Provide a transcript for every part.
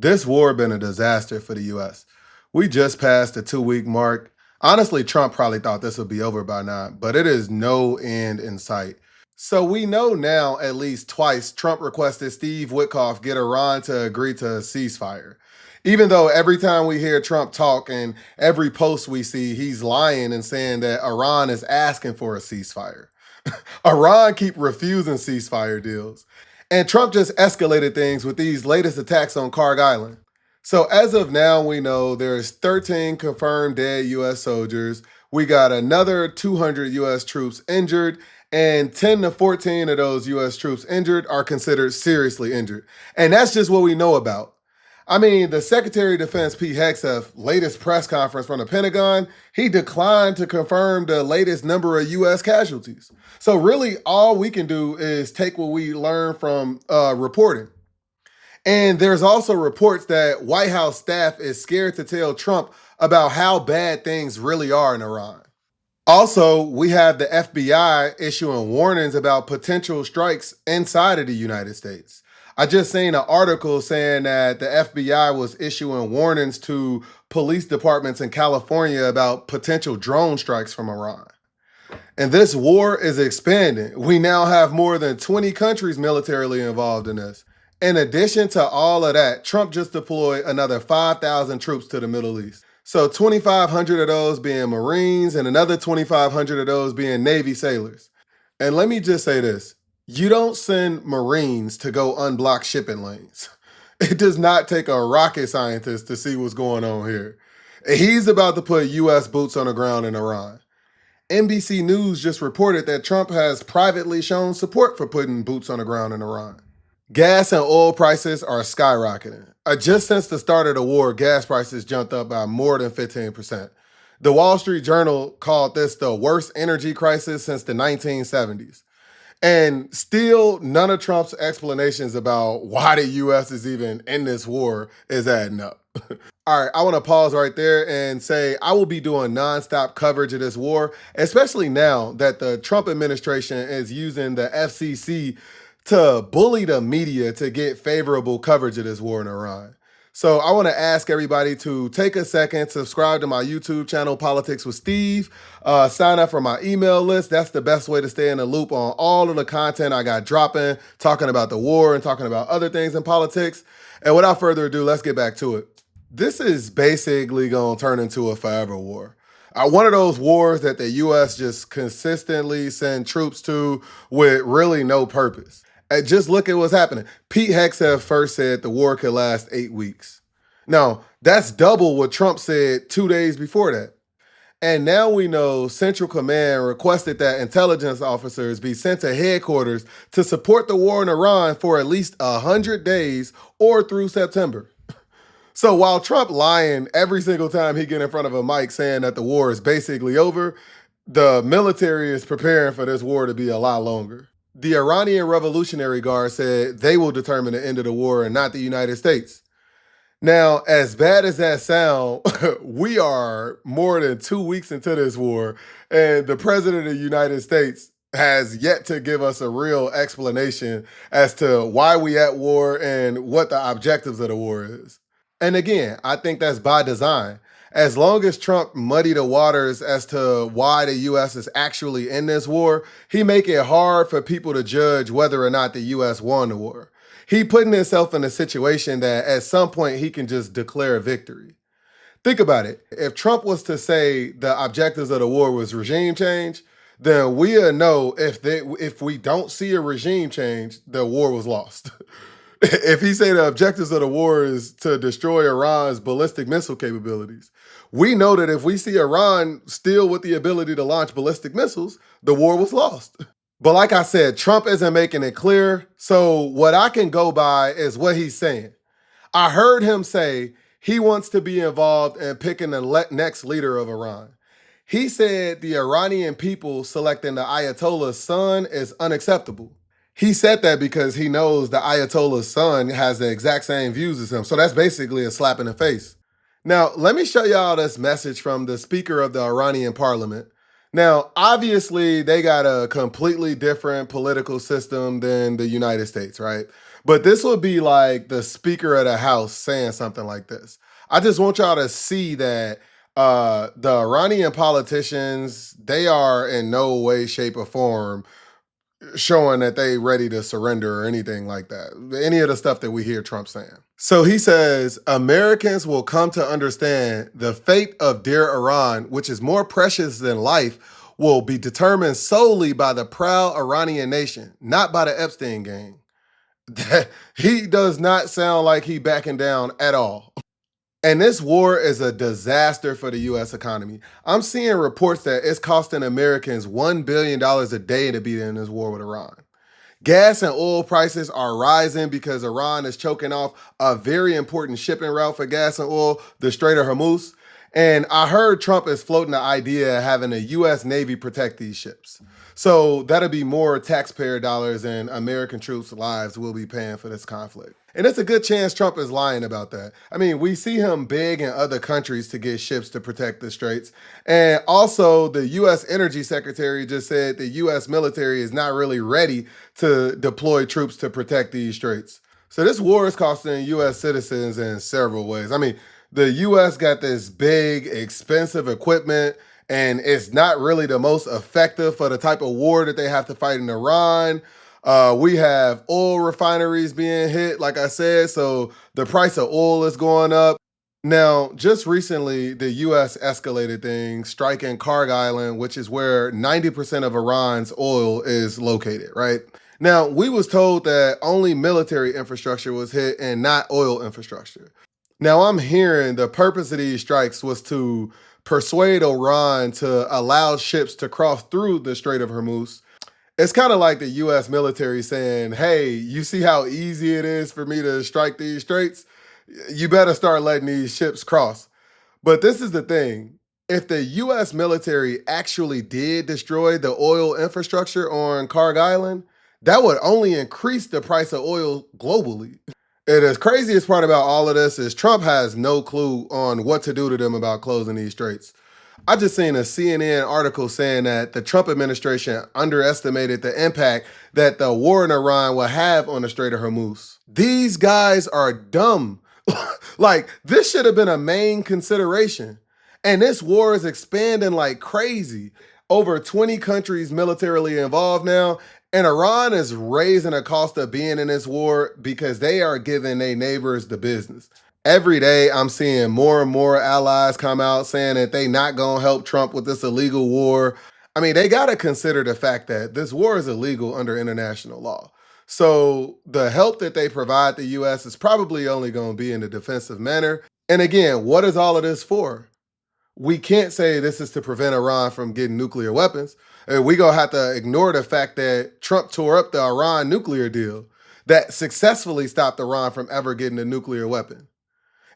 This war been a disaster for the US. We just passed the 2 week mark. Honestly, Trump probably thought this would be over by now, but it is no end in sight. So we know now at least twice Trump requested Steve Witkoff get Iran to agree to a ceasefire. Even though every time we hear Trump talk and every post we see, he's lying and saying that Iran is asking for a ceasefire. Iran keep refusing ceasefire deals. And Trump just escalated things with these latest attacks on Karg Island. So as of now, we know there's 13 confirmed dead US soldiers. We got another 200 US troops injured, and 10 to 14 of those US troops injured are considered seriously injured. And that's just what we know about. I mean, the Secretary of Defense, Pete Hegseth, latest press conference from the Pentagon, he declined to confirm the latest number of U.S. casualties. So really, all we can do is take what we learn from reporting. And there's also reports that White House staff is scared to tell Trump about how bad things really are in Iran. Also, we have the FBI issuing warnings about potential strikes inside of the United States. I just seen an article saying that the FBI was issuing warnings to police departments in California about potential drone strikes from Iran. And this war is expanding. We now have more than 20 countries militarily involved in this. In addition to all of that, Trump just deployed another 5,000 troops to the Middle East. So 2,500 of those being Marines and another 2,500 of those being Navy sailors. And let me just say this. You don't send Marines to go unblock shipping lanes. It does not take a rocket scientist to see what's going on here. He's about to put U.S. boots on the ground in Iran. NBC News just reported that Trump has privately shown support for putting boots on the ground in Iran. Gas and oil prices are skyrocketing. Just since the start of the war, gas prices jumped up by more than 15%. The Wall Street Journal called this the worst energy crisis since the 1970s. And still, none of Trump's explanations about why the U.S. is even in this war is adding up. All right, I want to pause right there and say I will be doing nonstop coverage of this war, especially now that the Trump administration is using the FCC to bully the media to get favorable coverage of this war in Iran. So I want to ask everybody to take a second, subscribe to my YouTube channel, Politics with Steve, sign up for my email list. That's the best way to stay in the loop on all of the content I got dropping, talking about the war and talking about other things in politics. And without further ado, let's get back to it. This is basically going to turn into a forever war. One of those wars that the U.S. just consistently send troops to with really no purpose. Just look at what's happening. Pete Hegseth first said the war could last 8 weeks. Now, that's double what Trump said 2 days before that. And now we know Central Command requested that intelligence officers be sent to headquarters to support the war in Iran for at least 100 days or through September. So while Trump lying every single time he get in front of a mic saying that the war is basically over, the military is preparing for this war to be a lot longer. The Iranian Revolutionary Guard said they will determine the end of the war and not the United States. Now, as bad as that sounds, we are more than 2 weeks into this war, and the President of the United States has yet to give us a real explanation as to why we at war and what the objectives of the war is. And again, I think that's by design. As long as Trump muddy the waters as to why the U.S. is actually in this war, he make it hard for people to judge whether or not the U.S. won the war. He putting himself in a situation that at some point he can just declare victory. Think about it. If Trump was to say the objectives of the war was regime change, then we'll know if we don't see a regime change, the war was lost. If he say the objectives of the war is to destroy Iran's ballistic missile capabilities, we know that if we see Iran still with the ability to launch ballistic missiles, the war was lost. But like I said, Trump isn't making it clear. So what I can go by is what he's saying. I heard him say he wants to be involved in picking the next leader of Iran. He said the Iranian people selecting the Ayatollah's son is unacceptable. He said that because he knows the Ayatollah's son has the exact same views as him. So that's basically a slap in the face. Now, let me show y'all this message from the Speaker of the Iranian Parliament. Now, obviously, they got a completely different political system than the United States, right? But this would be like the Speaker of the House saying something like this. I just want y'all to see that the Iranian politicians, they are in no way, shape, or form showing that they ready to surrender or anything like that. Any of the stuff that we hear Trump saying. So he says Americans will come to understand the fate of dear Iran, which is more precious than life, will be determined solely by the proud Iranian nation, not by the Epstein gang. He does not sound like he backing down at all. And this war is a disaster for the US economy. I'm seeing reports that it's costing Americans $1 billion a day to be in this war with Iran. Gas and oil prices are rising because Iran is choking off a very important shipping route for gas and oil, the Strait of Hormuz. And I heard Trump is floating the idea of having a U.S. Navy protect these ships. So that'll be more taxpayer dollars and American troops' lives will be paying for this conflict. And it's a good chance Trump is lying about that. I mean, we see him beg in other countries to get ships to protect the straits. And also, the U.S. Energy Secretary just said the U.S. military is not really ready to deploy troops to protect these straits. So this war is costing U.S. citizens in several ways. I mean, the U.S. got this big, expensive equipment, and it's not really the most effective for the type of war that they have to fight in Iran. We have oil refineries being hit, like I said, so the price of oil is going up. Now, just recently, the U.S. escalated things, striking Karg Island, which is where 90% of Iran's oil is located, right? Now, we was told that only military infrastructure was hit and not oil infrastructure. Now, I'm hearing the purpose of these strikes was to persuade Iran to allow ships to cross through the Strait of Hormuz. It's kind of like the US military saying, hey, you see how easy it is for me to strike these straits? You better start letting these ships cross. But this is the thing. If the US military actually did destroy the oil infrastructure on Karg Island, that would only increase the price of oil globally. And the craziest part about all of this is Trump has no clue on what to do to them about closing these straits. I just seen a CNN article saying that the Trump administration underestimated the impact that the war in Iran will have on the Strait of Hormuz. These guys are dumb. Like, this should have been a main consideration. And this war is expanding like crazy. Over 20 countries militarily involved now, and Iran is raising the cost of being in this war because they are giving their neighbors the business. Every day I'm seeing more and more allies come out saying that they not gonna help Trump with this illegal war. I mean, they gotta consider the fact that this war is illegal under international law. So the help that they provide the US is probably only gonna be in a defensive manner. And again, what is all of this for? We can't say this is to prevent Iran from getting nuclear weapons. And we gonna have to ignore the fact that Trump tore up the Iran nuclear deal that successfully stopped Iran from ever getting a nuclear weapon.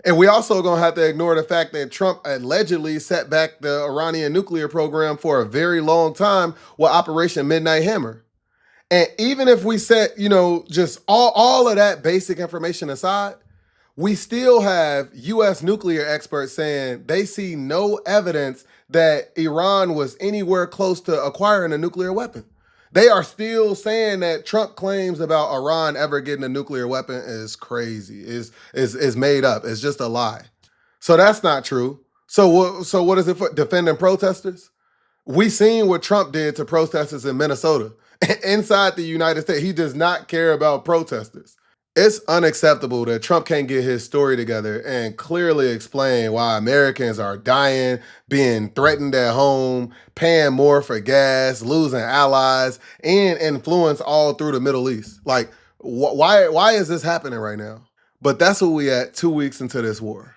And we also gonna have to ignore the fact that Trump allegedly set back the Iranian nuclear program for a very long time with Operation Midnight Hammer. And even if we set, just all of that basic information aside, we still have US nuclear experts saying they see no evidence that Iran was anywhere close to acquiring a nuclear weapon. They are still saying that Trump claims about Iran ever getting a nuclear weapon is crazy, is made up. It's just a lie. So that's not true. So what is it for? Defending protesters? We seen what Trump did to protesters in Minnesota. Inside the United States, he does not care about protesters. It's unacceptable that Trump can't get his story together and clearly explain why Americans are dying, being threatened at home, paying more for gas, losing allies, and influence all through the Middle East. Like, why is this happening right now? But that's where we at 2 weeks into this war.